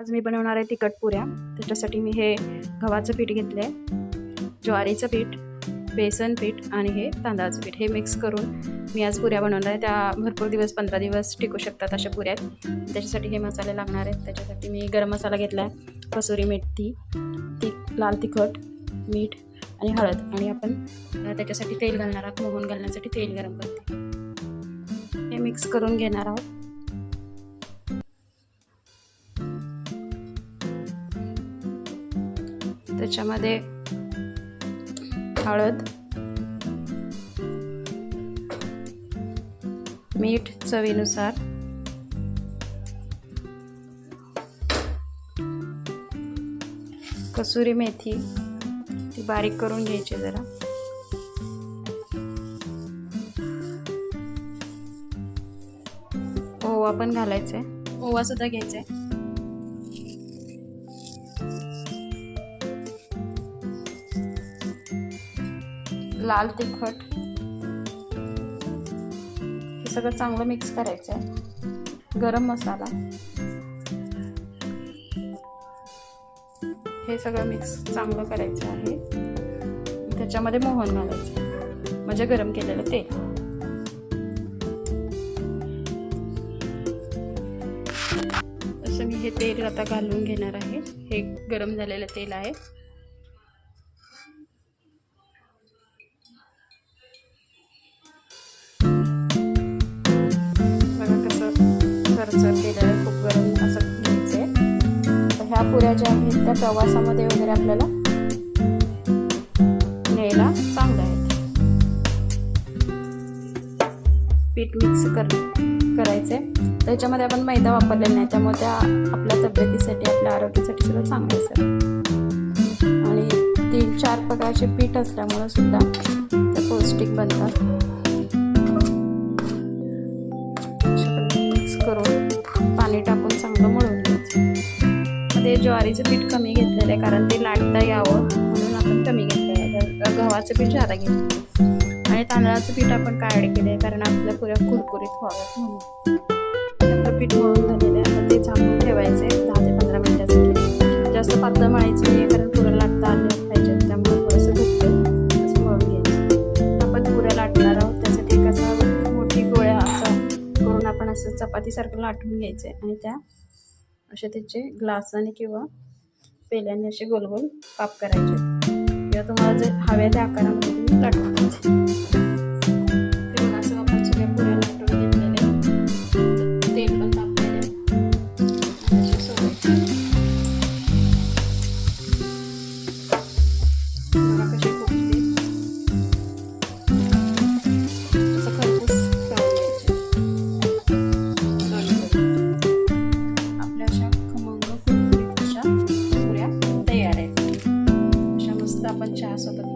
आज मी बनवणार आहे तिखट पुऱ्या। त्याच्यासाठी मी हे गव्हाचं पीठ घेतलं आहे, ज्वारीचं पीठ, बेसन पीठ आणि हे तांदळाचं पीठ हे मिक्स करून मी आज पुऱ्या बनवणार आहे। त्या भरपूर दिवस 15 दिवस टिकू शकतात अशा पुऱ्या। त्याच्यासाठी हे मसाले लागणार आहेत। त्याच्यासाठी मी गरम मसाला घेतला आहे, कसुरी मेथी, लाल तिखट, मीठ आणि हळद, आणि आपण त्याच्यासाठी तेल घालणार आहोत। मोहन घालण्यासाठी तेल गरम करते, हे मिक्स करून घेणार आहोत। त्याच्यामध्ये हळद, मीठ चवीनुसार, कसुरी मेथी ती बारीक करून घ्यायची जरा, ओवा पण घालायचा आहे, ओवा सुद्धा घ्यायचा आहे। लाल तिखट हे सगळं चांगलं मिक्स करायचं आहे। गरम मसाला हे सगळं मिक्स चांगलं करायचं आहे। त्याच्यामध्ये मोहन घालायचं म्हणजे गरम केलेलं तेल। असं मी हे तेल आता घालून घेणार आहे। हे गरम झालेलं तेल आहे। सरसर केलेलं आहे, खूप गरम असं घ्यायचं आहे। तर ह्या पुऱ्या ज्या आहेत त्या प्रवासामध्ये वगैरे आपल्याला न्यायला चांगल्या आहेत। पीठ मिक्स करायचे। त्याच्यामध्ये आपण मैदा वापरलेला नाही, त्यामुळे त्या आपल्या तब्येतीसाठी, आपल्या आरोग्यासाठी सुद्धा चांगले असतात। आणि 3-4 प्रकारचे पीठ असल्यामुळे सुद्धा ते पौष्टिक बनतात। करून पाणी टाकून चांगलं मळून घ्यायचं। ते ज्वारीचं पीठ कमी घेतलेलं आहे, कारण ते लाटता यावं म्हणून आपण कमी घेतलेलं आहे। गव्हाचं पीठ जादा घेतलं आणि तांदळाचं पीठ आपण काय ॲड केलं आहे, कारण आपल्या पुऱ्या कुरकुरीत व्हाव्यात म्हणून। आपलं पीठ मळून झालेलं आहे, आता ते झाकून ठेवायचं आहे 10 ते 15 मिनिटासाठी। जास्त पातळ मळायचं नाही, कारण पुऱ्या लाटता आल्या पाहिजेत, त्यामुळे थोडंसं घट्ट असं मळून घ्यायचं। आपण पुऱ्या लाटणार आहोत, त्यासाठी कसं मोठी गोळ्या असं करून आपण असं चपातीसारखं लाटून घ्यायचे आणि त्या असे त्याचे ग्लासाने किंवा पेल्याने असे गोल गोल काप करायचे, किंवा तुम्हाला जे हव्या त्या आकारामध्ये तुम्ही लाटून घ्यायचे। असं आपण सगळ्या पुऱ्या लाटून घेतलेले, तेल पण तापलेले असे सोडायचे। बघा कसे फुगते, असं खरपूस तळून घ्यायचे। आपल्या अशा खमंग कुरकुरीत अशा पुऱ्या तयार आहेत। अशा मस्त आपण चहा सोबत